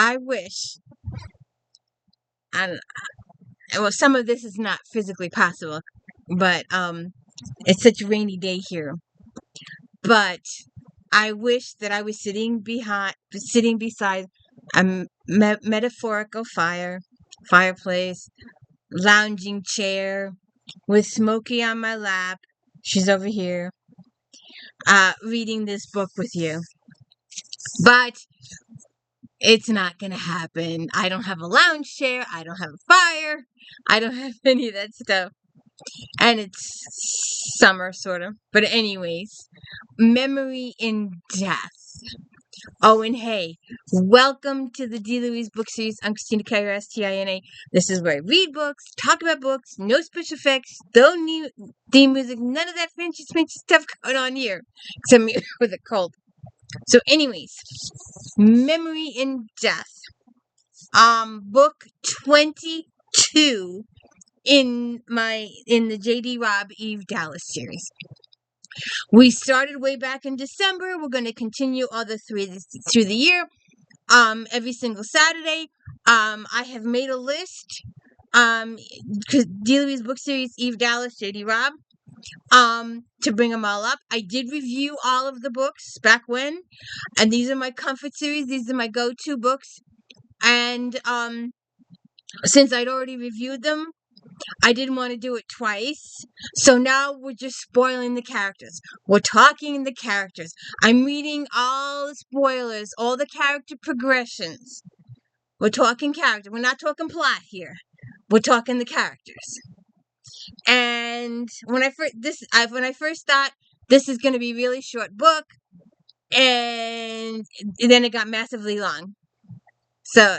I wish, and well, some of this is not physically possible, but it's such a rainy day here. But I wish that I was sitting beside a metaphorical fireplace, lounging chair, with Smokey on my lap. She's over here, reading this book with you. But it's not gonna happen. I don't have a lounge chair. I don't have a fire. I don't have any of that stuff. And it's summer, sort of. But anyways, memory in death. Oh, and hey, welcome to the D. Louise book series. I'm Christina Carrier, STINA. This is where I read books, talk about books, no special effects, no new theme music, none of that fancy stuff going on here. Except me with a cold. So anyways, memory in death. Book 22 in the J.D. ROBB Eve Dallas series. We started way back in December. We're going to continue all the three through the year. Every single Saturday. I have made a list. Because D. Louise book series, Eve Dallas, J.D. ROBB. To bring them all up. I did review all of the books back when, and these are my comfort series. These are my go-to books. And since I'd already reviewed them, I didn't want to do it twice. So now we're just spoiling the characters. We're talking the characters. I'm reading all the spoilers, all the character progressions. We're talking character. We're not talking plot here. We're talking the characters. And when I first thought this is going to be a really short book, and then it got massively long. So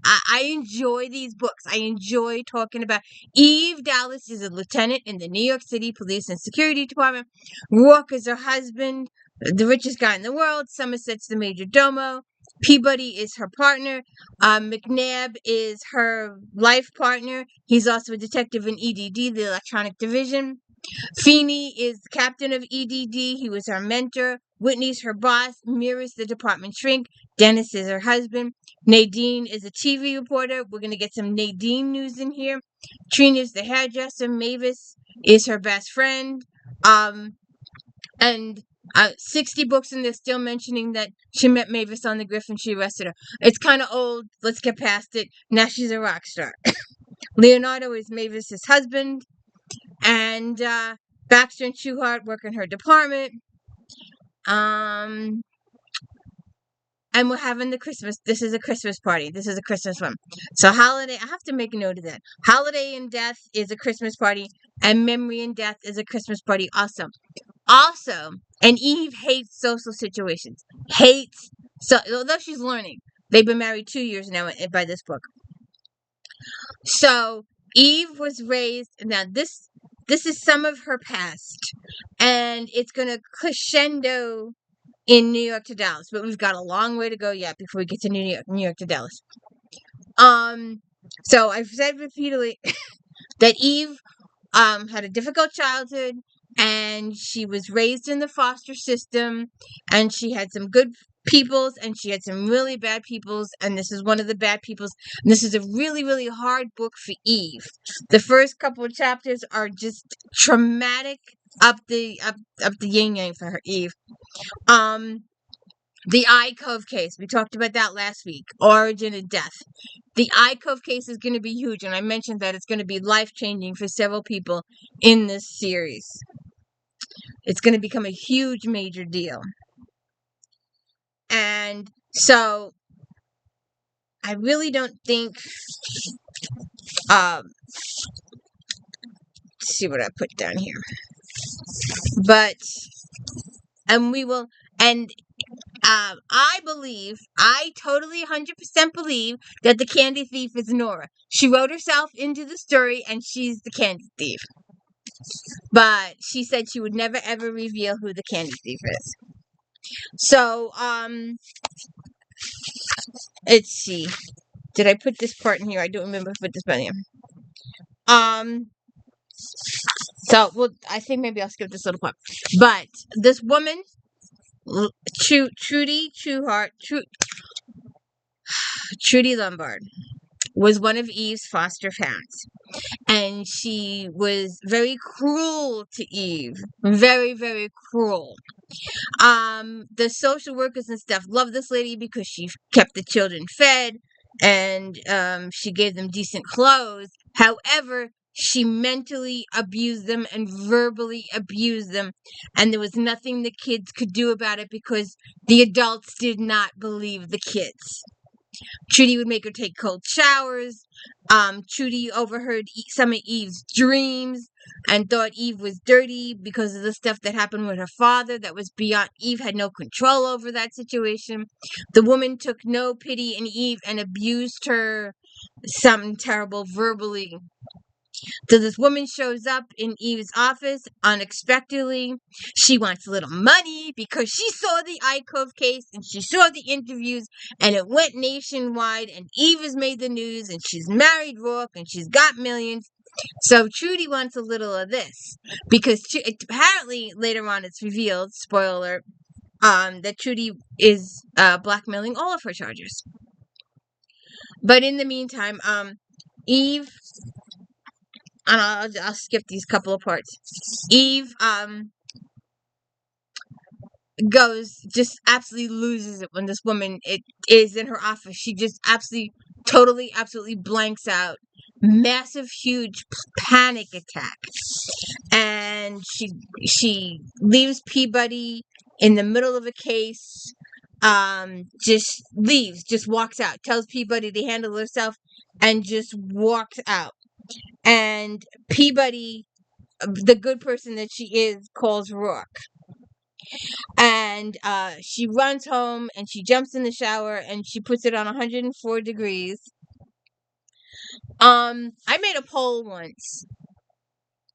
I enjoy these books. I enjoy talking about Eve Dallas is a lieutenant in the New York City Police and Security Department. Roarke is her husband, the richest guy in the world. Somerset's the major domo. Peabody is her partner. McNabb is her life partner. He's also a detective in EDD, the Electronic Division. Feeney is the captain of EDD. He was her mentor. Whitney's her boss. Mira's the department shrink. Dennis is her husband. Nadine is a TV reporter. We're going to get some Nadine news in here. Trina's the hairdresser. Mavis is her best friend. And 60 books and they're still mentioning that she met Mavis on the Griffin. She arrested her. It's kind of old. Let's get past it. Now she's a rock star. Leonardo is Mavis's husband. And Baxter and Truhart work in her department. And we're having the Christmas. This is a Christmas party. This is a Christmas one. So holiday, I have to make a note of that. Holiday in Death is a Christmas party. And Memory in Death is a Christmas party also. And Eve hates social situations. Although she's learning. They've been married 2 years now by this book. So Eve was raised, now this is some of her past. And it's going to crescendo in New York to Dallas. But we've got a long way to go yet before we get to New York to Dallas. So I've said repeatedly that Eve had a difficult childhood. And she was raised in the foster system. And she had some good peoples. And she had some really bad peoples. And this is one of the bad peoples. And this is a really, really hard book for Eve. The first couple of chapters are just traumatic up the yin yang for her, Eve. The I Cove case. We talked about that last week. Origin of Death. The I Cove case is going to be huge. And I mentioned that it's going to be life-changing for several people in this series. It's going to become a huge, major deal. And so, I really don't think, let's see what I put down here. But, I totally 100% believe that the candy thief is Nora. She wrote herself into the story and she's the candy thief. But she said she would never ever reveal who the candy thief is. So, let's see. Did I put this part in here? I don't remember if I put this part in here. I think maybe I'll skip this little part. But this woman, Trudy, Truhart, Trudy Lombard was one of Eve's foster parents. And she was very cruel to Eve. Very, very cruel. The social workers and stuff loved this lady because she kept the children fed and she gave them decent clothes. However, she mentally abused them and verbally abused them, and there was nothing the kids could do about it because the adults did not believe the kids. Trudy would make her take cold showers. Trudy overheard some of Eve's dreams and thought Eve was dirty because of the stuff that happened with her father that was beyond. Eve had no control over that situation. The woman took no pity in Eve and abused her something terrible verbally. So this woman shows up in Eve's office unexpectedly. She wants a little money because she saw the iCove case and she saw the interviews and it went nationwide and Eve has made the news and she's married Roarke and she's got millions. So Trudy wants a little of this because apparently later on it's revealed, spoiler alert, that Trudy is blackmailing all of her charges. But in the meantime, Eve, and I'll skip these couple of parts. Eve goes, just absolutely loses it when this woman is in her office. She just absolutely, totally, absolutely blanks out. Massive, huge panic attack. And she leaves Peabody in the middle of a case. Just leaves, just walks out, tells Peabody to handle herself, and just walks out. And Peabody, the good person that she is, calls Roarke. And she runs home and she jumps in the shower and she puts it on 104 degrees. I made a poll once.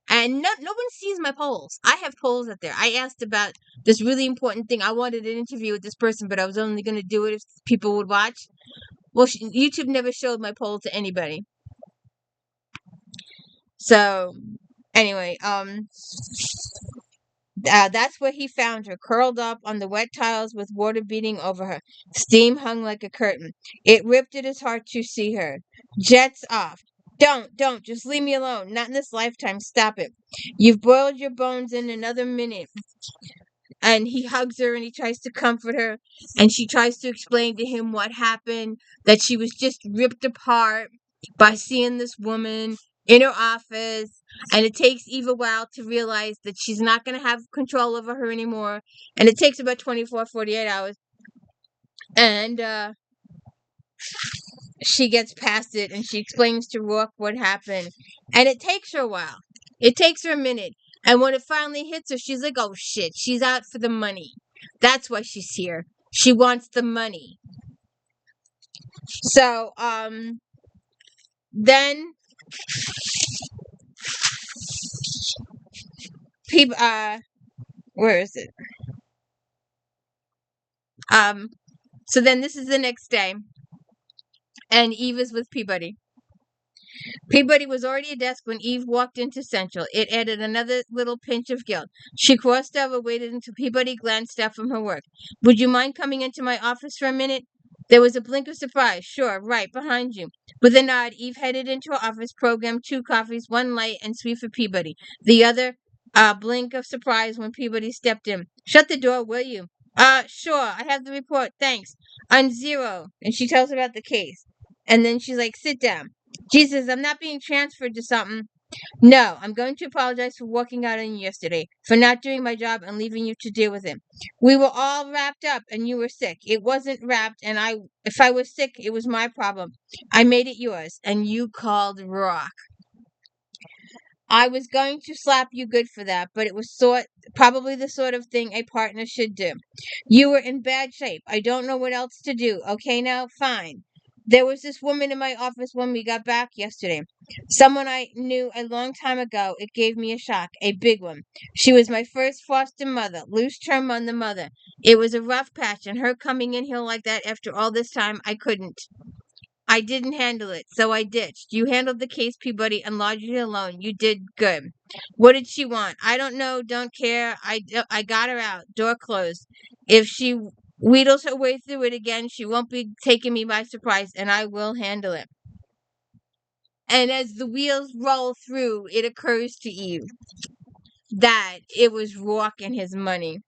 And no one sees my polls. I have polls out there. I asked about this really important thing. I wanted an interview with this person, but I was only going to do it if people would watch. Well, YouTube never showed my poll to anybody. So, anyway, that's where he found her, curled up on the wet tiles with water beating over her. Steam hung like a curtain. It ripped at his heart to see her. Jets off. Don't, just leave me alone. Not in this lifetime. Stop it. You've boiled your bones in another minute. And he hugs her and he tries to comfort her. And she tries to explain to him what happened, that she was just ripped apart by seeing this woman in her office. And it takes Eve a while to realize that she's not going to have control over her anymore. And it takes about 24, 48 hours. And she gets past it and she explains to Roarke what happened. And it takes her a while. It takes her a minute. And when it finally hits her, she's like, oh shit, she's out for the money. That's why she's here. She wants the money. So, then people, where is it? So then this is the next day. And Eve is with Peabody. Peabody was already at desk when Eve walked into Central. It added another little pinch of guilt. She crossed over, waited until Peabody glanced up from her work. Would you mind coming into my office for a minute? There was a blink of surprise. Sure, right behind you. With a nod, Eve headed into her office, programmed 2 coffees, 1 light and sweet for Peabody. The other blink of surprise when Peabody stepped in. Shut the door, will you? Sure, I have the report, thanks. I'm 0. And she tells about the case. And then she's like, sit down. Jesus, I'm not being transferred to something. No, I'm going to apologize for walking out on you yesterday, for not doing my job and leaving you to deal with it. We were all wrapped up and you were sick. It wasn't wrapped, and if I was sick, it was my problem. I made it yours, and you called Roarke. I was going to slap you good for that, but it was probably the sort of thing a partner should do. You were in bad shape. I don't know what else to do. Okay now? Fine. There was this woman in my office when we got back yesterday. Someone I knew a long time ago. It gave me a shock, a big one. She was my first foster mother, loose term on the mother. It was a rough patch, and her coming in here like that after all this time, I couldn't. I didn't handle it, so I ditched. You handled the case, Peabody, and largely alone. You did good. What did she want? I don't know, don't care. I got her out. Door closed. If she wheedles her way through it again. She won't be taking me by surprise, and I will handle it. And as the wheels roll through, it occurs to Eve that it was Roarke and his money.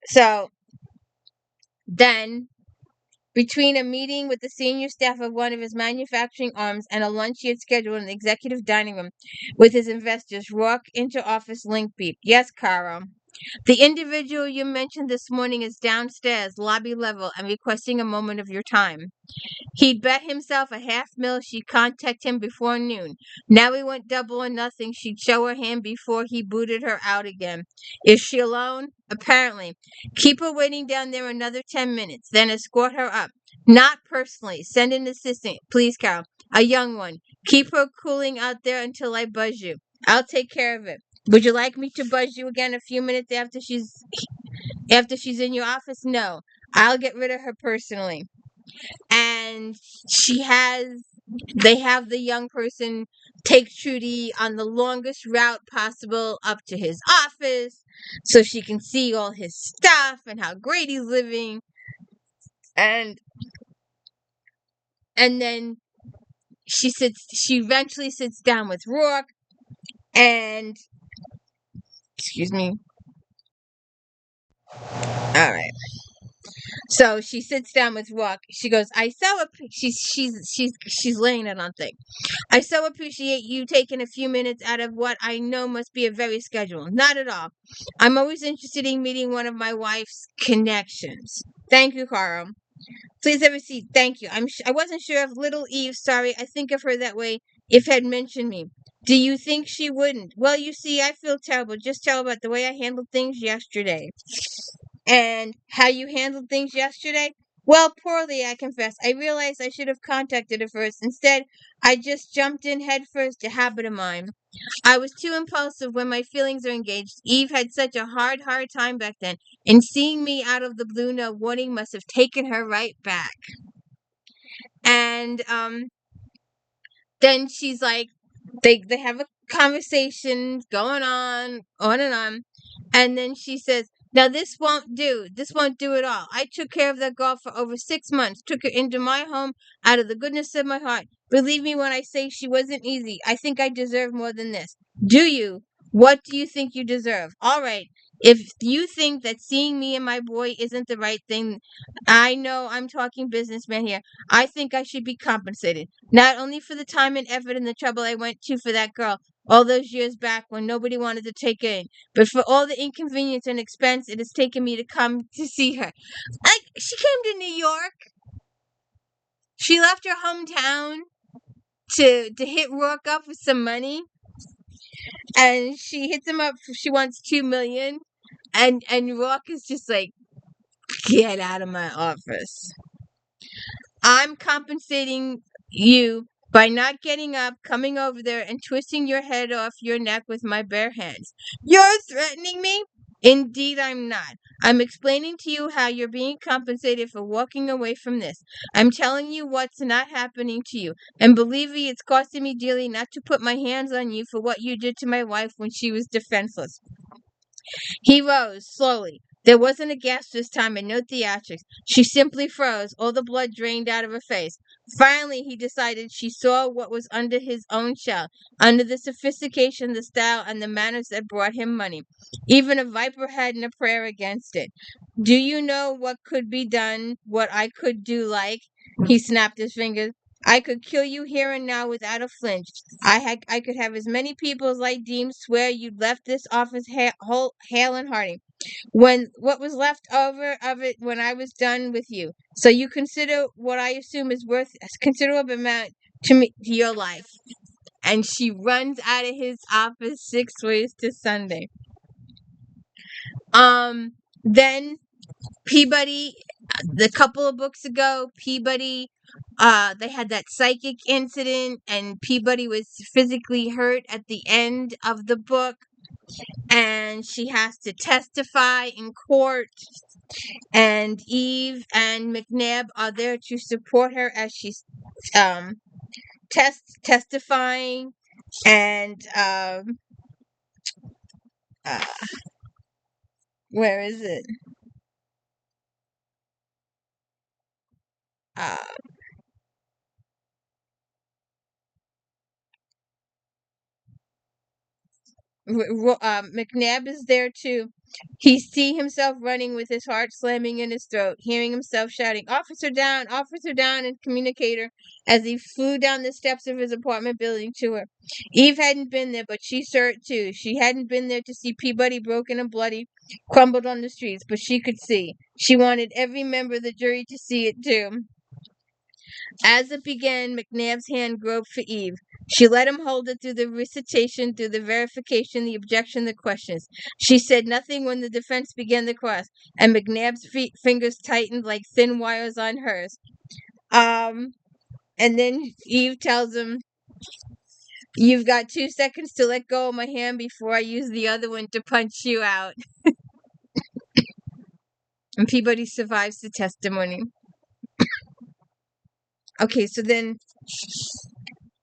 So then, between a meeting with the senior staff of one of his manufacturing arms and a lunch he had scheduled in the executive dining room with his investors, Roarke inter-office link beep. Yes, Caro. The individual you mentioned this morning is downstairs, lobby level, and requesting a moment of your time. He'd bet himself $500,000 she'd contact him before noon. Now he went double or nothing. She'd show her hand before he booted her out again. Is she alone? Apparently. Keep her waiting down there another 10 minutes, then escort her up. Not personally. Send an assistant, please, Carol. A young one. Keep her cooling out there until I buzz you. I'll take care of it. Would you like me to buzz you again a few minutes after she's in your office? No. I'll get rid of her personally. And they have the young person take Trudy on the longest route possible up to his office so she can see all his stuff and how great he's living. And then she eventually sits down with Roarke, and excuse me. All right. So she sits down with Roarke. She goes, she's laying it on thick. I so appreciate you taking a few minutes out of what I know must be a very schedule. Not at all. I'm always interested in meeting one of my wife's connections. Thank you, Carl. Please have a seat. Thank you. I wasn't sure if little Eve, sorry, I think of her that way, if had mentioned me. Do you think she wouldn't? Well, you see, I feel terrible. Just tell about the way I handled things yesterday. And how you handled things yesterday? Well, poorly, I confess. I realized I should have contacted her first. Instead, I just jumped in head first, a habit of mine. I was too impulsive when my feelings are engaged. Eve had such a hard time back then, and seeing me out of the blue, no warning, must have taken her right back. And then she's like, they have a conversation going on and on, and then she says, now this won't do. This won't do at all. I took care of that girl for over 6 months, took her into my home out of the goodness of my heart. Believe me when I say she wasn't easy. I think I deserve more than this. Do you? What do you think you deserve? All right. If you think that seeing me and my boy isn't the right thing, I know I'm talking businessman here. I think I should be compensated. Not only for the time and effort and the trouble I went to for that girl all those years back when nobody wanted to take her in, but for all the inconvenience and expense it has taken me to come to see her. She came to New York. She left her hometown to hit Roarke up with some money, and she hits him up. She wants $2 million, and Roarke is just like, get out of my office. I'm compensating you by not getting up, coming over there, and twisting your head off your neck with my bare hands. You're threatening me? Indeed, I'm not. I'm explaining to you how you're being compensated for walking away from this. I'm telling you what's not happening to you. And believe me, it's costing me dearly not to put my hands on you for what you did to my wife when she was defenseless. He rose slowly. There wasn't a gasp this time and no theatrics. She simply froze. All the blood drained out of her face. Finally, he decided she saw what was under his own shell, under the sophistication, the style, and the manners that brought him money. Even a viper hadn't a prayer against it. Do you know what could be done, what I could do like? He snapped his fingers. I could kill you here and now without a flinch. I could have as many people as I deem swear you'd left this office whole, hale and hearty. What was left over of it when I was done with you. So you consider what I assume is worth a considerable amount to me, to your life. And she runs out of his office 6 ways to Sunday. Then Peabody, a couple of books ago, Peabody, they had that psychic incident, and Peabody was physically hurt at the end of the book, and she has to testify in court, and Eve and McNabb are there to support her as she's testifying, and uh, where is it? uh, McNabb is there too. He see himself running with his heart slamming in his throat, hearing himself shouting, officer down, and communicator as he flew down the steps of his apartment building to her. Eve hadn't been there, but she saw it too. She hadn't been there to see Peabody broken and bloody, crumbled on the streets, but she could see. She wanted every member of the jury to see it too. As it began, McNabb's hand groped for Eve. She let him hold it through the recitation, through the verification, the objection, the questions. She said nothing when the defense began the cross, and McNabb's fingers tightened like thin wires on hers. And then Eve tells him, "You've got 2 seconds to let go of my hand before I use the other one to punch you out." And Peabody survives the testimony. Okay, so then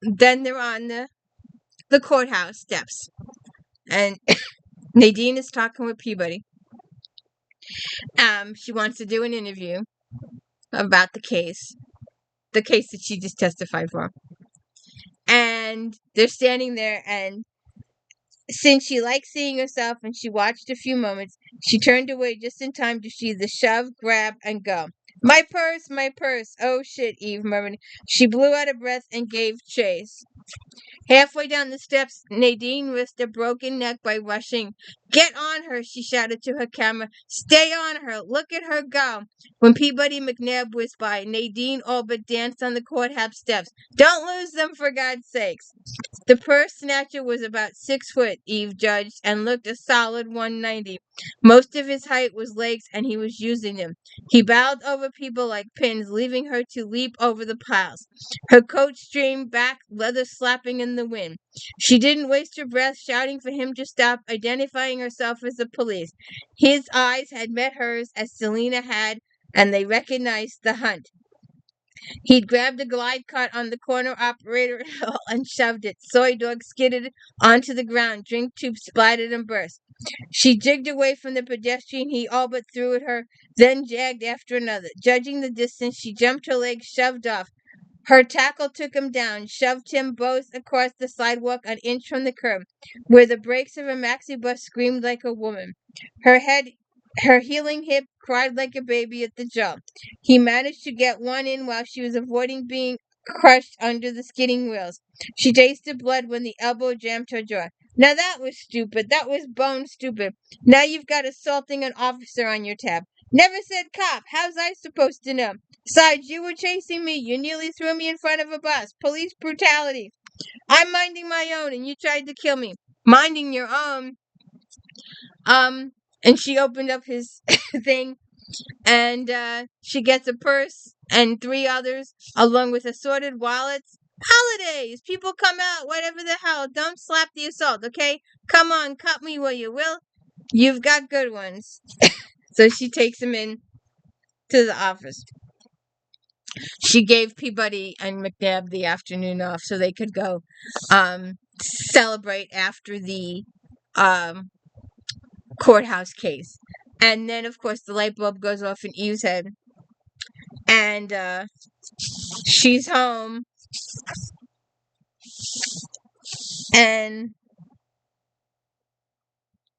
they're on the courthouse steps, and Nadine is talking with Peabody. She wants to do an interview about the case that she just testified for. And they're standing there, and since she liked seeing herself and she watched a few moments, she turned away just in time to see the shove, grab, and go. My purse, my purse. Oh shit, Eve murmured. She blew out of breath and gave chase. Halfway down the steps, Nadine risked a broken neck by rushing. Get on her, she shouted to her camera. Stay on her. Look at her go. When Peabody McNabb whizzed by, Nadine all but danced on the courthouse steps. Don't lose them, for God's sakes. The purse snatcher was about 6 foot, Eve judged, and looked a solid 190. Most of his height was legs, and he was using them. He bowed over people like pins, leaving her to leap over the piles. Her coat streamed back, leather slapping in the wind. She didn't waste her breath shouting for him to stop, identifying herself as the police. His eyes had met hers as Selena had, and they recognized the hunt. He'd grabbed a glide cart on the corner operator and shoved it. Soy dog skidded onto the ground. Drink tube splattered and burst. She jigged away from the pedestrian he all but threw at her, then jagged after another. Judging the distance, she jumped her legs, shoved off. Her tackle took him down, shoved him both across the sidewalk an inch from the curb, where the brakes of a maxi bus screamed like a woman. Her healing hip cried like a baby at the jaw. He managed to get one in while she was avoiding being crushed under the skidding wheels. She tasted blood when the elbow jammed her jaw. Now that was stupid. That was bone stupid. Now you've got assaulting an officer on your tab. Never said cop. How's I supposed to know? Besides, you were chasing me. You nearly threw me in front of a bus. Police brutality. I'm minding my own, and you tried to kill me. Minding your own. And she opened up his thing, and she gets a purse and 3 others, along with assorted wallets. Holidays! People come out, whatever the hell. Don't slap the assault, okay? Come on, cut me will you will. You've got good ones. So she takes him in to the office. She gave Peabody and McNabb the afternoon off so they could go celebrate after the courthouse case. And then, of course, the light bulb goes off in Eve's head. And she's home. And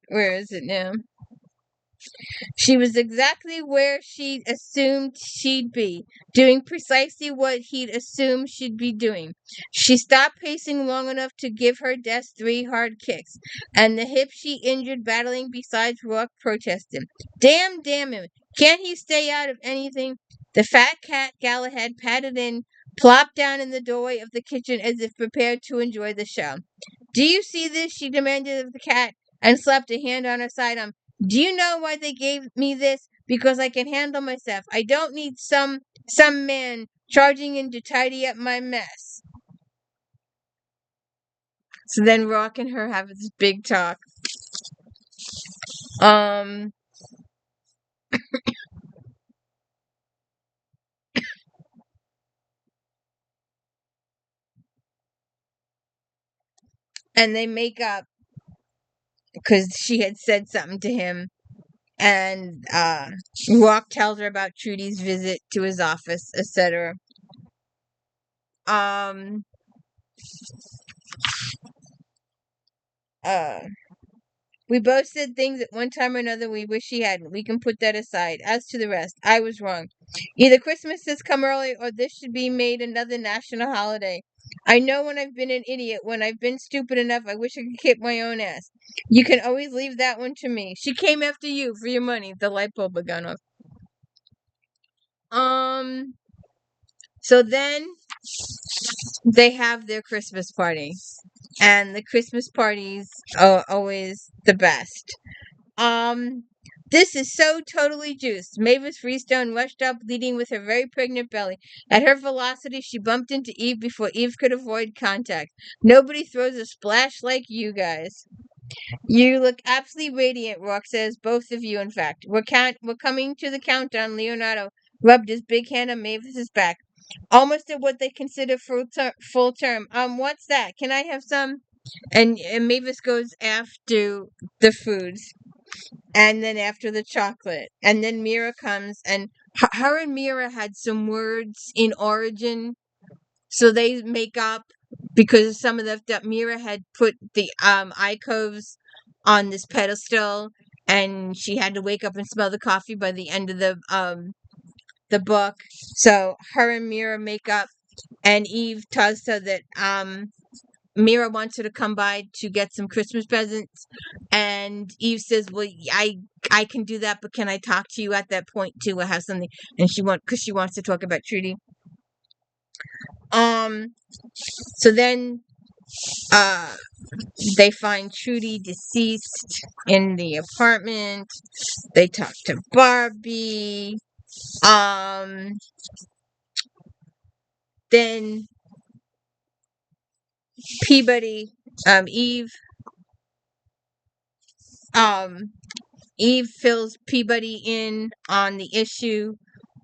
where is it now? She was exactly where she'd assumed she'd be, doing precisely what he'd assumed she'd be doing. She stopped pacing long enough to give her desk 3 hard kicks, and the hip she injured battling beside Roarke protested. Damn him. Can't he stay out of anything? The fat cat Galahad padded in, plopped down in the doorway of the kitchen as if prepared to enjoy the show. Do you see this? She demanded of the cat, and slapped a hand on her sidearm. Do you know why they gave me this? Because I can handle myself. I don't need some man charging in to tidy up my mess. So then Roarke and her have this big talk. And they make up because she had said something to him And Roarke tells her about Trudy's visit to his office, etc. Um, uh, we both said things at one time or another we wish she hadn't. We can put that aside. As to the rest, I was wrong. Either Christmas has come early or this should be made another national holiday. I know when I've been an idiot, when I've been stupid enough, I wish I could kick my own ass. You can always leave that one to me. She came after you for your money. The light bulb had gone off. So then they have their Christmas party. And the Christmas parties are always the best. Um, this is so totally juiced. Mavis Freestone rushed up, leading with her very pregnant belly. At her velocity, she bumped into Eve before Eve could avoid contact. Nobody throws a splash like you guys. You look absolutely radiant, Roarke says. Both of you, in fact. We're coming to the countdown. Leonardo rubbed his big hand on Mavis's back. Almost at what they consider full term. What's that? Can I have some? And Mavis goes after the foods, and then after the chocolate, and then Mira comes, and her and Mira had some words in origin, so they make up because some of the stuff Mira had put the icoves on this pedestal, and she had to wake up and smell the coffee by the end of the book. So her and Mira make up, and Eve tells her that Mira wants her to come by to get some Christmas presents, and Eve says, "Well, I can do that, but can I talk to you at that point too? I have something." And because she wants to talk about Trudy. So then, they find Trudy deceased in the apartment. They talk to Barbie. Then Peabody, Eve, um, Eve fills Peabody in on the issue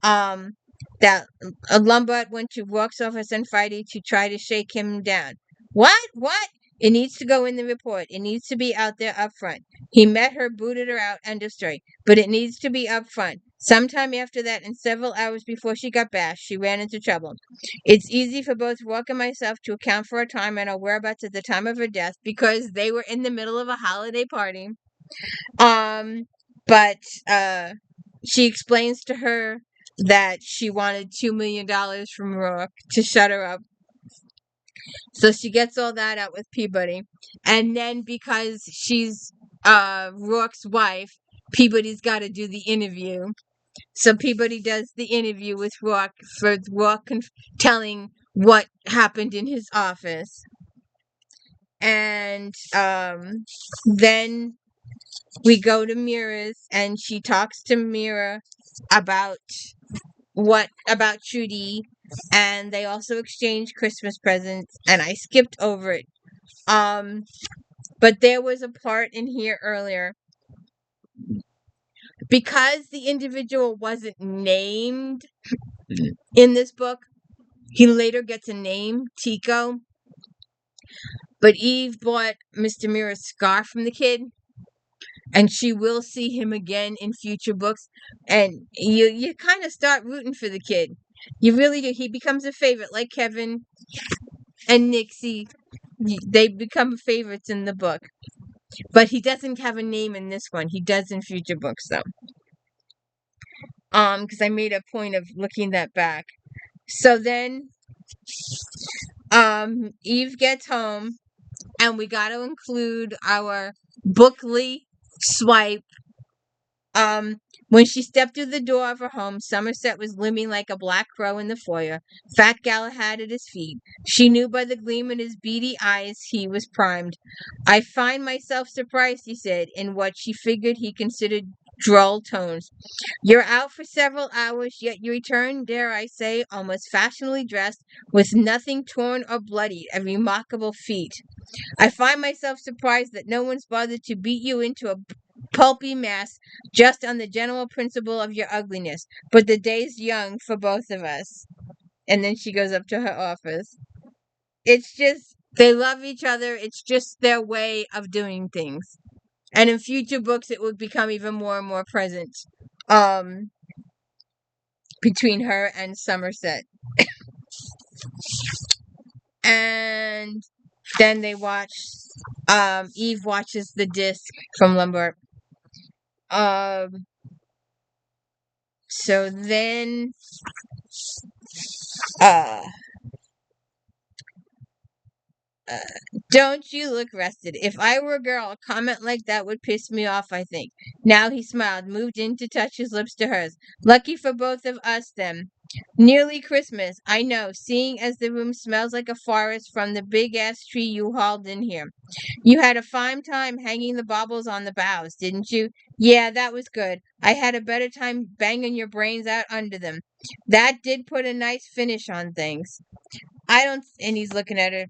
that Lombard went to Roarke's office on Friday to try to shake him down. What? What? It needs to go in the report. It needs to be out there up front. He met her, booted her out, end of story. But it needs to be up front. Sometime after that, and several hours before she got bashed, she ran into trouble. It's easy for both Roarke and myself to account for her time and our whereabouts at the time of her death because they were in the middle of a holiday party. But she explains to her that she wanted $2 million from Roarke to shut her up. So she gets all that out with Peabody. And then because she's Rourke's wife, Peabody's got to do the interview. So Peabody does the interview with Roarke for Roarke telling what happened in his office. And then we go to Mira's, and she talks to Mira about Trudy, and they also exchange Christmas presents, and I skipped over it. But there was a part in here earlier, because the individual wasn't named in this book. He later gets a name, Tico. But Eve bought Mr. Mira's scarf from the kid, and she will see him again in future books. And you kind of start rooting for the kid. You really do. He becomes a favorite, like Kevin and Nixie. They become favorites in the book. But he doesn't have a name in this one. He does in future books, though. Because I made a point of looking that back. So then, Eve gets home, and we got to include our Bookly swipe. When she stepped through the door of her home, Somerset was looming like a black crow in the foyer, Fat Galahad at his feet. She knew by the gleam in his beady eyes he was primed. I find myself surprised, he said, in what she figured he considered droll tones. You're out for several hours, yet you return, dare I say, almost fashionably dressed, with nothing torn or bloodied, a remarkable feat. I find myself surprised that no one's bothered to beat you into a pulpy mass just on the general principle of your ugliness. But the day's young for both of us. And then she goes up to her office. It's just, they love each other. It's just their way of doing things. And in future books, it would become even more and more present between her and Somerset. And then they watch, Eve watches the disc from Lombard. So then, uh, don't you look rested. If I were a girl, a comment like that would piss me off, I think. Now he smiled, moved in to touch his lips to hers. Lucky for both of us, then. Nearly Christmas, I know, seeing as the room smells like a forest from the big-ass tree you hauled in here. You had a fine time hanging the baubles on the boughs, didn't you? Yeah, that was good. I had a better time banging your brains out under them. That did put a nice finish on things. I don't... And he's looking at her.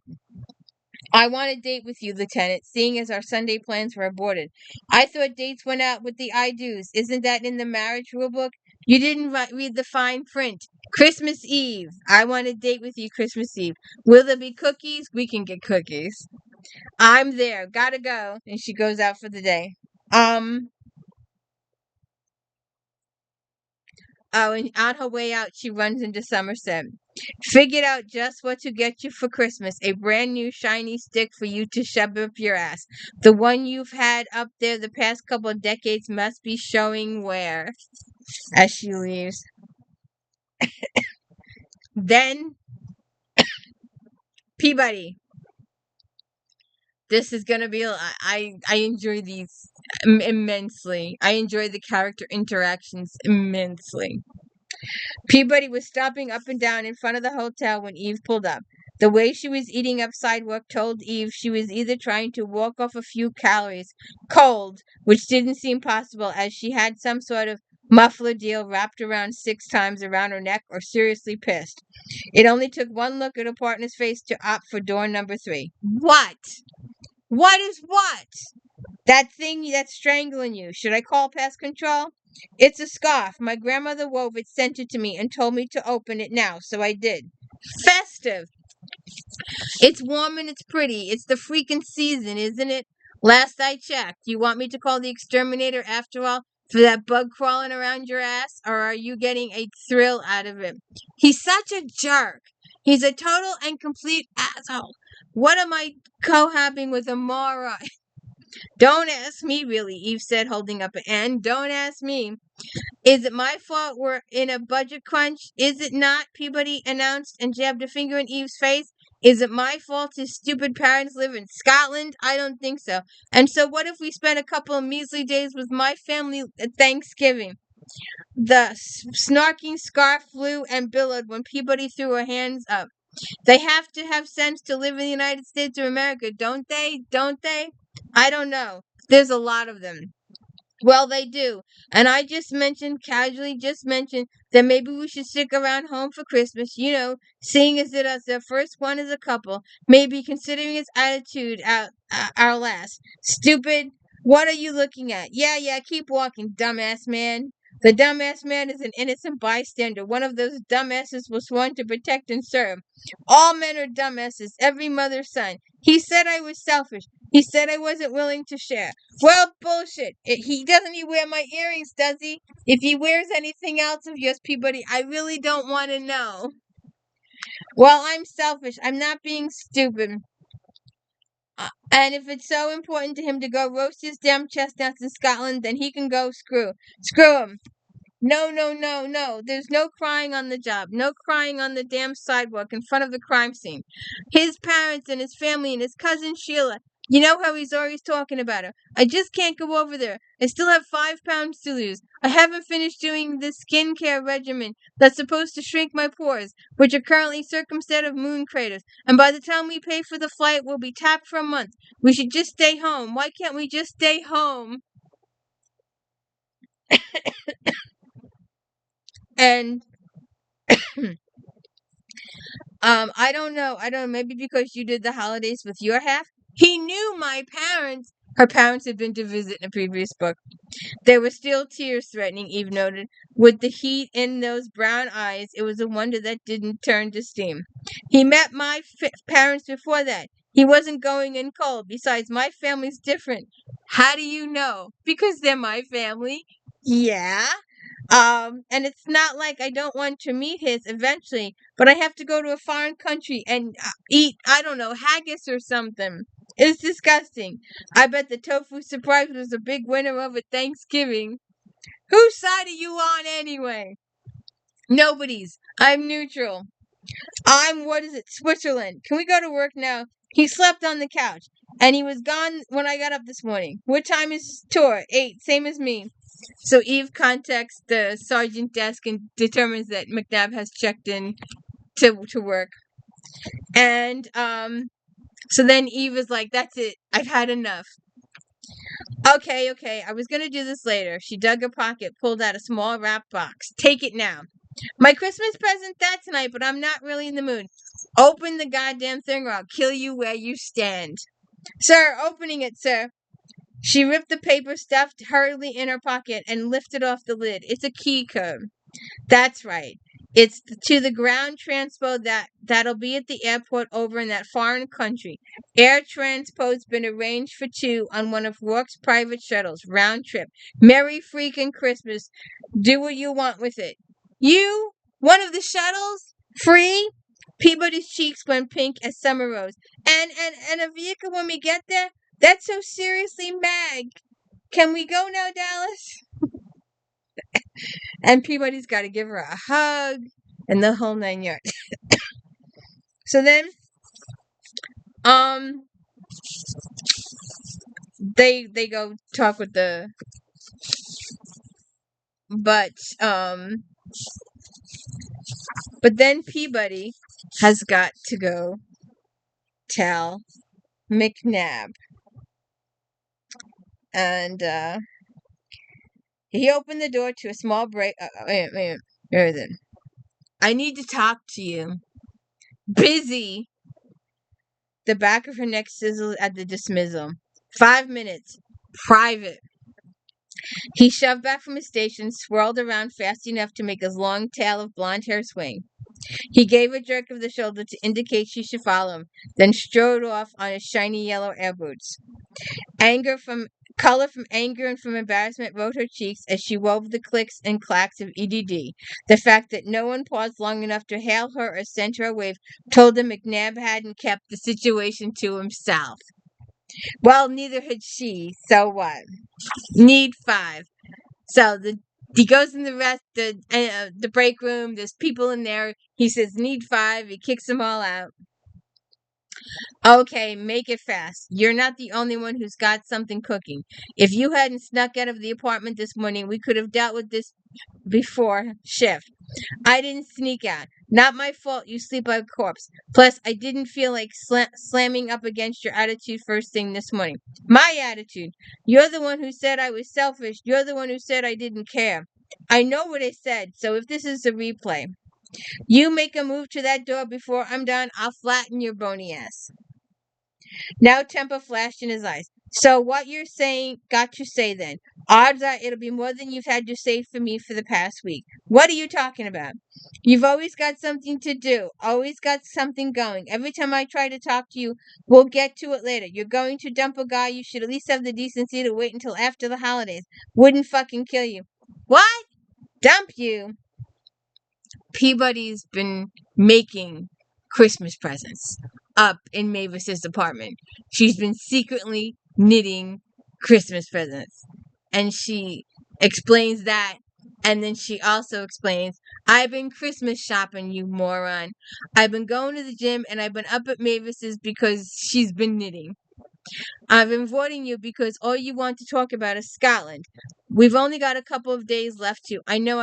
I want a date with you, Lieutenant, seeing as our Sunday plans were aborted. I thought dates went out with the I-do's. Isn't that in the marriage rule book? You didn't read the fine print. Christmas Eve. I want a date with you Christmas Eve. Will there be cookies? We can get cookies. I'm there. Gotta go. And she goes out for the day. Oh, and on her way out, she runs into Somerset. Figured out just what to get you for Christmas. A brand new shiny stick for you to shove up your ass. The one you've had up there the past couple of decades must be showing wear. As she leaves. Then, Peabody. This is gonna be... I enjoy these immensely. I enjoy the character interactions immensely. Peabody was stopping up and down in front of the hotel when Eve pulled up. The way she was eating up sidewalk told Eve she was either trying to walk off a few calories cold, which didn't seem possible as she had some sort of muffler deal wrapped around 6 times around her neck, or seriously pissed. It only took one look at her partner's face to opt for door number 3. What? What is what? That thing that's strangling you. Should I call pest control? It's a scarf. My grandmother wove it, sent it to me, and told me to open it now, so I did. Festive. It's warm and it's pretty. It's the freaking season, isn't it? Last I checked. You want me to call the exterminator after all for that bug crawling around your ass? Or are you getting a thrill out of it? He's such a jerk. He's a total and complete asshole. What am I cohabbing with a moron? Don't ask me, really, Eve said, holding up an end. Don't ask me. Is it my fault we're in a budget crunch? Is it not? Peabody announced and jabbed a finger in Eve's face. Is it my fault his stupid parents live in Scotland? I don't think so. And so what if we spent a couple of measly days with my family at Thanksgiving? The snarking scarf flew and billowed when Peabody threw her hands up. They have to have sense to live in the United States of America, don't they? Don't they? I don't know. There's a lot of them. Well, they do. And I casually just mentioned, that maybe we should stick around home for Christmas, seeing as it is their first one as a couple, maybe considering its attitude our last. Stupid. What are you looking at? Yeah, keep walking, dumbass man. The dumbass man is an innocent bystander, one of those dumbasses was sworn to protect and serve. All men are dumbasses, every mother's son. He said I was selfish. He said I wasn't willing to share. Well, bullshit. He doesn't wear my earrings, does he? If he wears anything else of yours, Peabody, I really don't want to know. Well, I'm selfish. I'm not being stupid. And if it's so important to him to go roast his damn chestnuts in Scotland, then he can go screw him. No. There's no crying on the job. No crying on the damn sidewalk in front of the crime scene. His parents and his family and his cousin Sheila. You know how he's always talking about her. I just can't go over there. I still have 5 pounds to lose. I haven't finished doing the skincare regimen that's supposed to shrink my pores, which are currently circumcised of moon craters. And by the time we pay for the flight, we'll be tapped for a month. We should just stay home. Why can't we just stay home? And I don't know. Maybe because you did the holidays with your half. He knew my parents. Her parents had been to visit in a previous book. There were still tears threatening, Eve noted. With the heat in those brown eyes, it was a wonder that didn't turn to steam. He met my parents before that. He wasn't going in cold. Besides, my family's different. How do you know? Because they're my family. Yeah. And it's not like I don't want to meet his eventually, but I have to go to a foreign country and eat, I don't know, haggis or something. It's disgusting. I bet the tofu surprise was a big winner over Thanksgiving. Whose side are you on anyway? Nobody's. I'm neutral. I'm, what is it, Switzerland. Can we go to work now? He slept on the couch, and he was gone when I got up this morning. What time is his tour? 8, same as me. So Eve contacts the sergeant desk and determines that McNabb has checked in to work. And so then Eve is like, that's it. I've had enough. Okay. I was going to do this later. She dug her pocket, pulled out a small wrap box. Take it now. My Christmas present that tonight, but I'm not really in the mood. Open the goddamn thing or I'll kill you where you stand. Sir, opening it, sir. She ripped the paper stuffed hurriedly in her pocket and lifted off the lid. It's a key code. That's right. It's to the ground transpo that'll be at the airport over in that foreign country. Air transpo's been arranged for 2 on one of Roarke's private shuttles, round trip. Merry freaking Christmas. Do what you want with it. You? One of the shuttles? Free? Peabody's cheeks went pink as summer rose. And a vehicle when we get there? That's so seriously, Mag. Can we go now, Dallas? And Peabody's got to give her a hug and the whole 9 yards. So then, they go talk with the, but then Peabody has got to go tell McNabb, and he opened the door to a small break. Wait, where is it? I need to talk to you. Busy. The back of her neck sizzled at the dismissal. 5 minutes. Private. He shoved back from his station, swirled around fast enough to make his long tail of blonde hair swing. He gave a jerk of the shoulder to indicate she should follow him, then strode off on his shiny yellow air boots. Color from anger and from embarrassment wrote her cheeks as she wove the clicks and clacks of EDD. The fact that no one paused long enough to hail her or send her a wave told him McNabb hadn't kept the situation to himself. Well, neither had she, so what? Need 5. So he goes in the break room. There's people in there. He says, need 5. He kicks them all out. Okay, make it fast. You're not the only one who's got something cooking. If you hadn't snuck out of the apartment this morning, we could have dealt with this before shift. I didn't sneak out. Not my fault you sleep like a corpse. Plus, I didn't feel like slamming up against your attitude first thing this morning. My attitude. You're the one who said I was selfish. You're the one who said I didn't care. I know what I said, so if this is a replay, you make a move to that door before I'm done, I'll flatten your bony ass. Now temper flashed in his eyes. So what you're saying got you say then. Odds are it'll be more than you've had to say for me for the past week. What are you talking about? You've always got something to do. Always got something going. Every time I try to talk to you, we'll get to it later. You're going to dump a guy, you should at least have the decency to wait until after the holidays. Wouldn't fucking kill you. What? Dump you? Peabody's been making Christmas presents up in Mavis's apartment. She's been secretly knitting Christmas presents. And she explains that. And then she also explains, I've been Christmas shopping, you moron. I've been going to the gym and I've been up at Mavis's because she's been knitting. I've been avoiding you because all you want to talk about is Scotland. We've only got a couple of days left to. I know.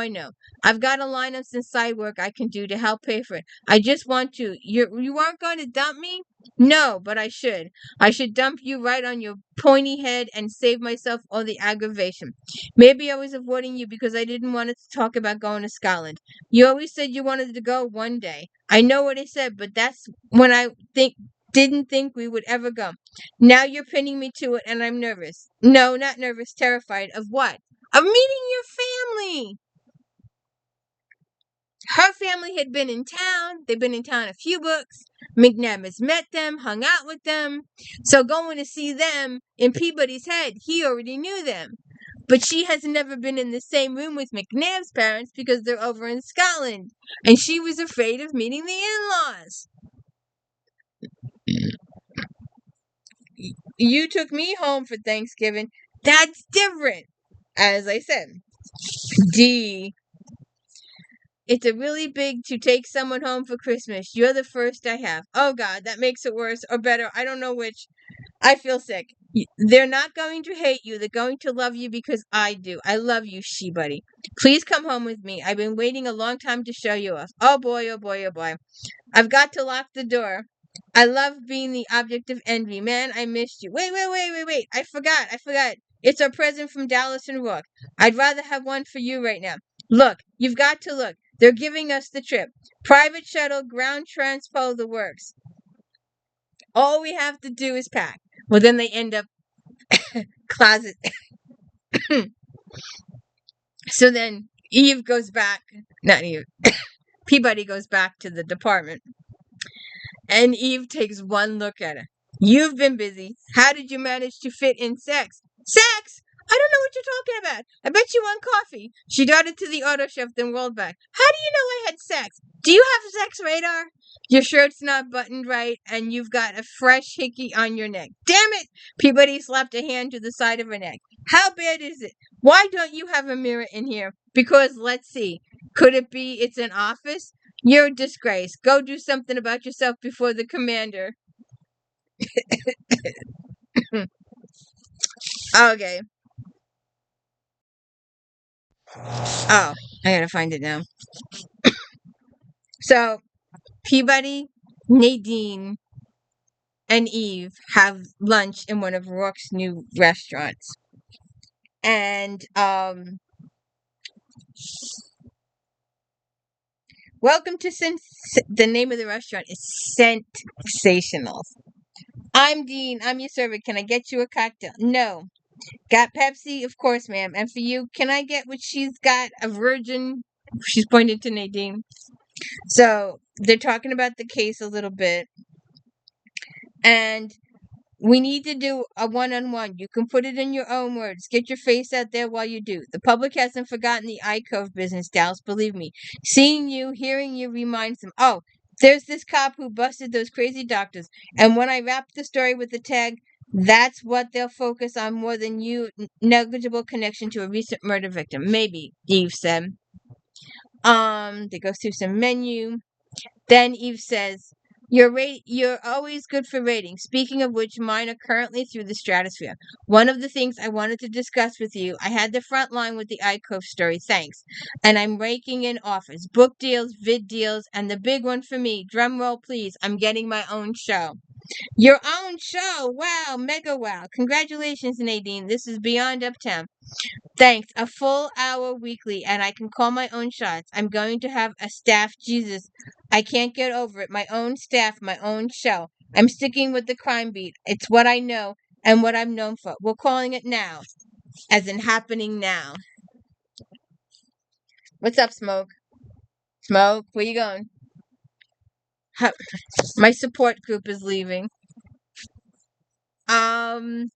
I've got a lineups and side work I can do to help pay for it. I just want to. You aren't going to dump me? No, but I should. I should dump you right on your pointy head and save myself all the aggravation. Maybe I was avoiding you because I didn't want to talk about going to Scotland. You always said you wanted to go one day. I know what I said, but that's when I didn't think we would ever go. Now you're pinning me to it and I'm nervous. No, not nervous, terrified. Of what? Of meeting your family. Her family had been in town. They've been in town a few books. McNabb met them, hung out with them. So going to see them in Peabody's head, he already knew them. But she has never been in the same room with McNabb's parents because they're over in Scotland. And she was afraid of meeting the in-laws. You took me home for Thanksgiving. That's different. As I said, D. It's a really big to take someone home for Christmas. You're the first I have. Oh, God, that makes it worse or better. I don't know which. I feel sick. They're not going to hate you. They're going to love you because I do. I love you, she-buddy. Please come home with me. I've been waiting a long time to show you off. Oh, boy, oh, boy, oh, boy. I've got to lock the door. I love being the object of envy. Man, I missed you. Wait. I forgot. It's our present from Dallas and Roarke. I'd rather have one for you right now. Look, you've got to look. They're giving us the trip. Private shuttle, ground transpo, the works. All we have to do is pack. Well, then they end up closet. So then Eve goes back. Not Eve. Peabody goes back to the department. And Eve takes one look at her. You've been busy. How did you manage to fit in sex? Sex? I don't know what you're talking about. I bet you want coffee. She darted to the auto shelf, then rolled back. How do you know I had sex? Do you have sex radar? Your shirt's not buttoned right, and you've got a fresh hickey on your neck. Damn it! Peabody slapped a hand to the side of her neck. How bad is it? Why don't you have a mirror in here? Because, let's see, could it be it's an office? You're a disgrace. Go do something about yourself before the commander. Okay. Oh, I gotta find it now. So, Peabody, Nadine, and Eve have lunch in one of Rourke's new restaurants. And, welcome to the name of the restaurant is Sensational. I'm Dean. I'm your server. Can I get you a cocktail? No. Got Pepsi? Of course, ma'am. And for you, can I get what she's got? A virgin? She's pointing to Nadine. So they're talking about the case a little bit. And we need to do a one-on-one. You can put it in your own words. Get your face out there while you do. The public hasn't forgotten the iCove business, Dallas. Believe me. Seeing you, hearing you reminds them. Oh, there's this cop who busted those crazy doctors. And when I wrap the story with the tag, that's what they'll focus on more than you negligible connection to a recent murder victim. Maybe, Eve said. They go through some menu. Then Eve says, You're always good for ratings. Speaking of which, mine are currently through the stratosphere. One of the things I wanted to discuss with you, I had the front line with the iCove story, thanks. And I'm raking in offers, book deals, vid deals, and the big one for me, drum roll please, I'm getting my own show. Your own show! Wow, mega wow. Congratulations, Nadine. This is beyond Uptown. Thanks. A full hour weekly, and I can call my own shots. I'm going to have a staff. Jesus, I can't get over it. My own staff, my own show. I'm sticking with the crime beat. It's what I know and what I'm known for. We're calling it now, as in happening now. What's up, Smoke? Smoke, where you going? My support group is leaving. I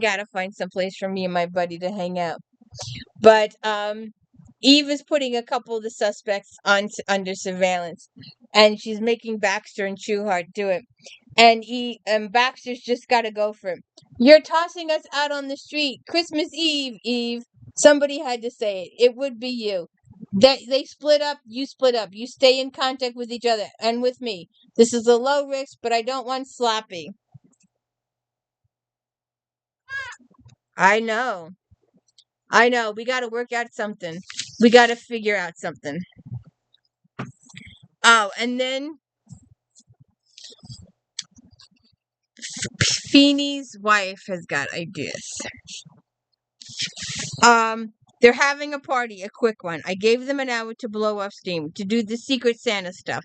gotta find some place for me and my buddy to hang out. But Eve is putting a couple of the suspects under surveillance, and she's making Baxter and Trueheart do it. And Baxter's just got to go for it. You're tossing us out on the street. Christmas Eve, Eve. Somebody had to say it. It would be you. They split up. You split up. You stay in contact with each other and with me. This is a low risk, but I don't want sloppy. I know. We got to work out something. We got to figure out something. Oh, and then Feeney's wife has got ideas. They're having a party, a quick one. I gave them an hour to blow off steam, to do the Secret Santa stuff.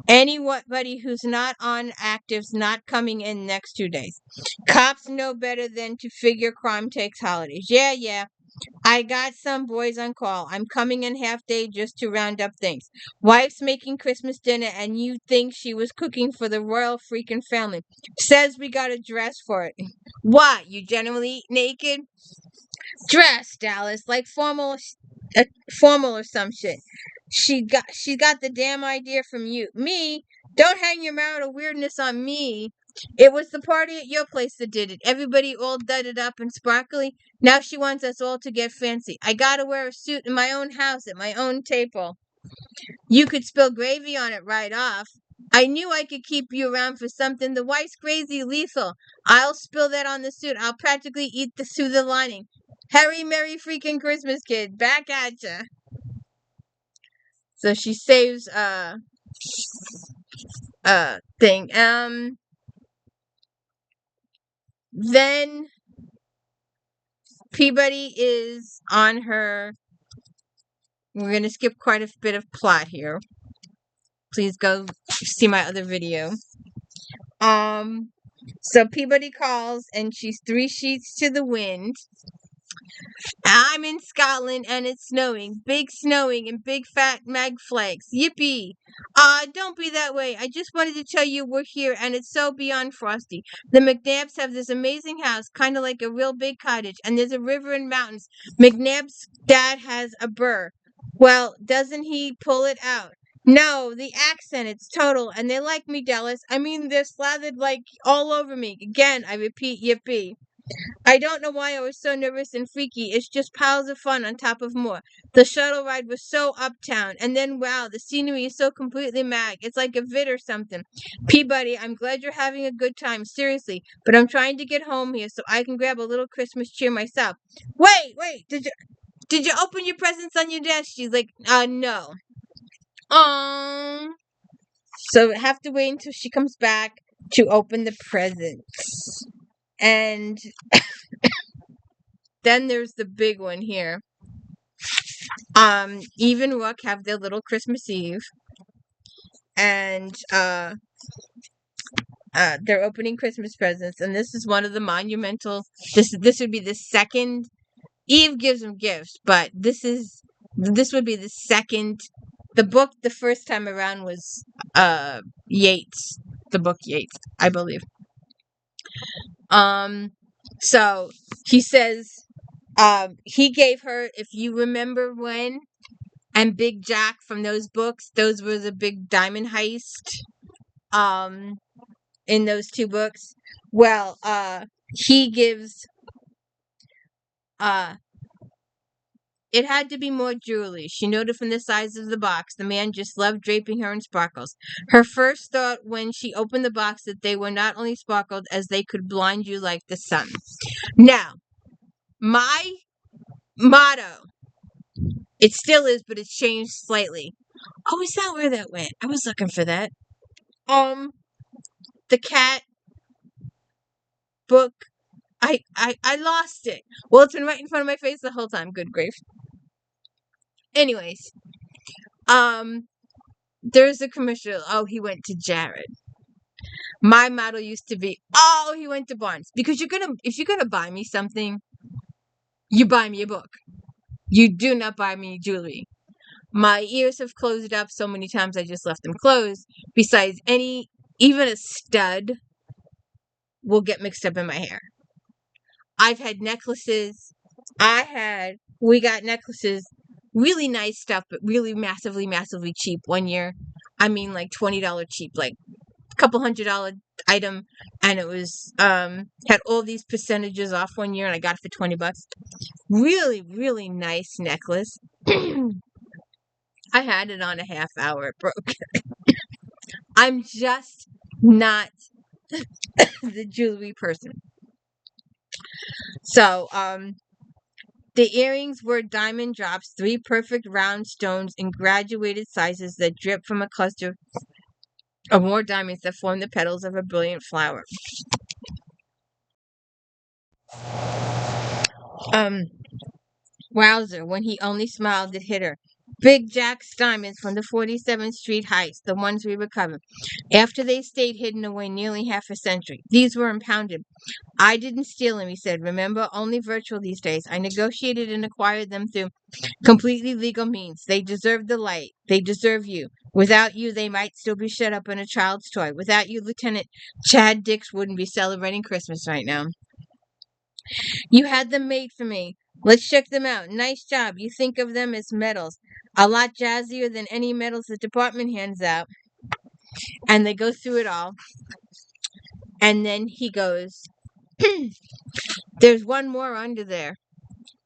Anybody who's not on active's not coming in next 2 days. Cops know better than to figure crime takes holidays. Yeah. I got some boys on call. I'm coming in half day just to round up things. Wife's making Christmas dinner and you think she was cooking for the royal freaking family. Says we got a dress for it. What? You generally eat naked? Dress, Dallas, like formal or some shit. She got the damn idea from you. Me? Don't hang your marital weirdness on me. It was the party at your place that did it. Everybody all dudded up and sparkly. Now she wants us all to get fancy. I gotta wear a suit in my own house at my own table. You could spill gravy on it right off. I knew I could keep you around for something. The wife's crazy lethal. I'll spill that on the suit. I'll practically eat through the lining. Harry, Merry freaking Christmas, kid. Back at ya. So she saves thing. Then Peabody is on her. We're gonna skip quite a bit of plot here. Please go see my other video. So Peabody calls and she's 3 sheets to the wind. I'm in Scotland and it's snowing. Big snowing and big fat mag flakes. Yippee. Don't be that way. I just wanted to tell you we're here and it's so beyond frosty. The McNabbs have this amazing house, kind of like a real big cottage, and there's a river and mountains. McNabb's dad has a burr. Well, doesn't he pull it out? No, the accent, it's total, and they like me, Dallas. I mean, they're slathered like all over me. Again, I repeat, yippee. I don't know why I was so nervous and freaky. It's just piles of fun on top of more. The shuttle ride was so uptown. And then, wow, the scenery is so completely mag. It's like a vid or something. Peabody, I'm glad you're having a good time. Seriously. But I'm trying to get home here so I can grab a little Christmas cheer myself. Wait. Did you open your presents on your desk? She's like, no. So I have to wait until she comes back to open the presents. And then there's the big one here. Eve and Roarke have their little Christmas Eve. And they're opening Christmas presents. And this is one of the monumental. This would be the second. Eve gives them gifts, but this would be the second. The book the first time around was Yeats. The book Yeats, I believe. So he says he gave her, if you remember when, and Big Jack from those books, those were the big diamond heist in those 2 books. Well, he gives it had to be more jewelry. She noted from the size of the box. The man just loved draping her in sparkles. Her first thought when she opened the box that they were not only sparkled, as they could blind you like the sun. Now, my motto, it still is, but it's changed slightly. Oh, is that where that went? I was looking for that. The cat book. I lost it. Well, it's been right in front of my face the whole time. Good grief. Anyways, there's a commercial. Oh, he went to Jared. My motto used to be, oh, he went to Barnes. Because if you're gonna buy me something, you buy me a book. You do not buy me jewelry. My ears have closed up so many times I just left them closed. Besides, even a stud will get mixed up in my hair. I've had necklaces. We got necklaces, really nice stuff, but really massively, massively cheap one year. I mean, like $20 cheap, like a couple $100 item. And it was, had all these percentages off one year and I got it for $20. Really, really nice necklace. I had it on a half hour. It broke. I'm just not the jewelry person. So, the earrings were diamond drops, 3 perfect round stones in graduated sizes that drip from a cluster of more diamonds that form the petals of a brilliant flower. Wowzer, when he only smiled, it hit her. Big Jack's diamonds from the 47th Street Heights, the ones we recovered, after they stayed hidden away nearly half a century. These were impounded. I didn't steal them, he said. Remember, only virtual these days. I negotiated and acquired them through completely legal means. They deserve the light. They deserve you. Without you, they might still be shut up in a child's toy. Without you, Lieutenant Chad Dix wouldn't be celebrating Christmas right now. You had them made for me. Let's check them out. Nice job. You think of them as medals. A lot jazzier than any medals the department hands out. And they go through it all. And then he goes, there's one more under there.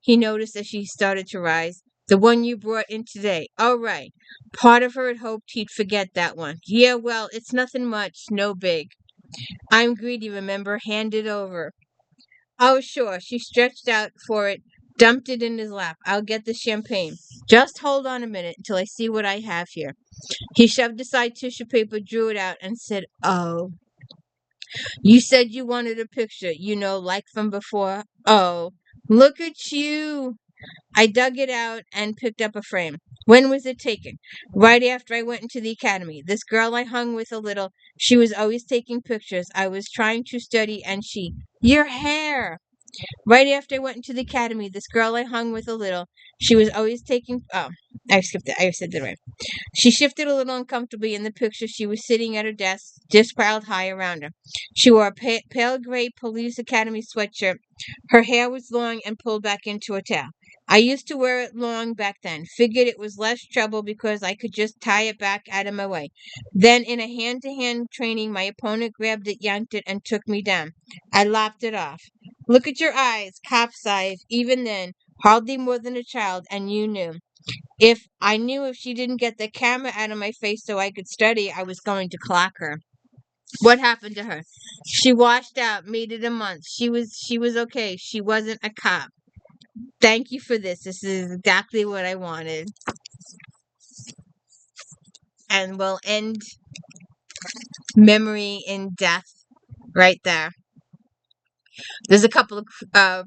He noticed as she started to rise. The one you brought in today. Oh, right. Part of her had hoped he'd forget that one. Yeah, well, it's nothing much. No big. I'm greedy, remember? Hand it over. Oh, sure. She stretched out for it, dumped it in his lap. I'll get the champagne. Just hold on a minute until I see what I have here. He shoved aside tissue paper, drew it out, and said, oh. You said you wanted a picture, like from before. Oh, look at you. I dug it out and picked up a frame. When was it taken? Right after I went into the academy. This girl I hung with a little, she was always taking pictures. I was trying to study and your hair. Right after I went into the academy, this girl I hung with a little, she was always taking, I skipped it. I said that right. She shifted a little uncomfortably in the picture. She was sitting at her desk, disc piled high around her. She wore a pale gray police academy sweatshirt. Her hair was long and pulled back into a tail. I used to wear it long back then. Figured it was less trouble because I could just tie it back out of my way. Then in a hand-to-hand training, my opponent grabbed it, yanked it, and took me down. I lopped it off. Look at your eyes, cop's-eyes, even then, hardly more than a child, and you knew. If she didn't get the camera out of my face so I could study, I was going to clock her. What happened to her? She washed out, made it a month. She was okay. She wasn't a cop. Thank you for this. This is exactly what I wanted. And we'll end Memory in Death right there. There's a couple of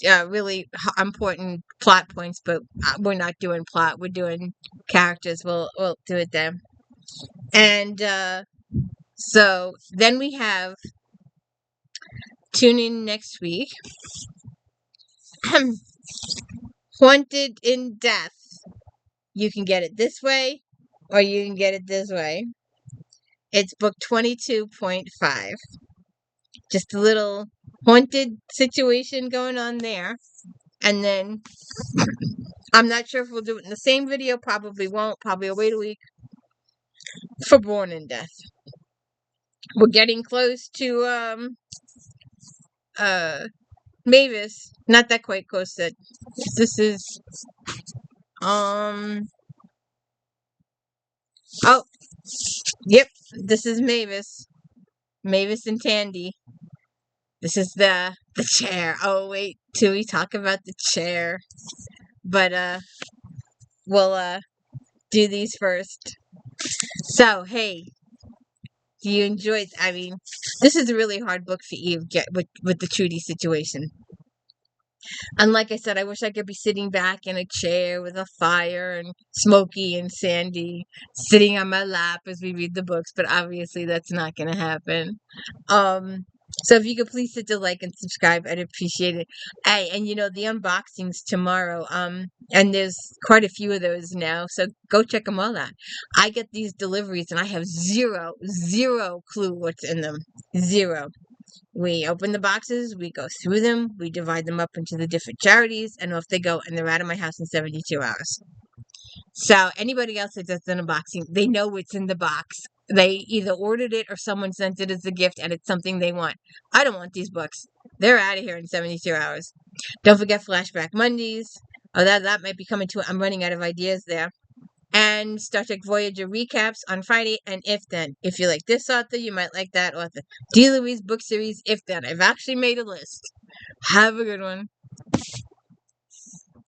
really important plot points, but we're not doing plot. We're doing characters. We'll do it then. And so then we have, tune in next week, Haunted in Death. You can get it this way, or you can get it this way. It's book 22.5. Just a little haunted situation going on there. And then, I'm not sure if we'll do it in the same video. Probably won't. Probably I'll wait a week for Born in Death. We're getting close to, Mavis. Not that quite close yet. This is, oh, yep. This is Mavis. Mavis and Tandy. This is the chair. Oh, wait, till we talk about the chair. But, we'll, do these first. So, hey, do you enjoy it? I mean, this is a really hard book for Eve with the Trudy situation. And like I said, I wish I could be sitting back in a chair with a fire and Smokey and Sandy sitting on my lap as we read the books, but obviously that's not going to happen. So if you could please hit the like and subscribe, I'd appreciate it. Hey, and the unboxings tomorrow, and there's quite a few of those now, so go check them all out. I get these deliveries and I have zero clue what's in them. Zero. We open the boxes, we go through them, we divide them up into the different charities, and off they go, and they're out of my house in 72 hours. So anybody else that does an unboxing, they know what's in the box. They either ordered it or someone sent it as a gift, and it's something they want. I don't want these books. They're out of here in 72 hours. Don't forget Flashback Mondays. Oh, that might be coming to it. I'm running out of ideas there. And Star Trek Voyager recaps on Friday, and If Then. If you like this author, you might like that author. D. Louise book series, If Then. I've actually made a list. Have a good one.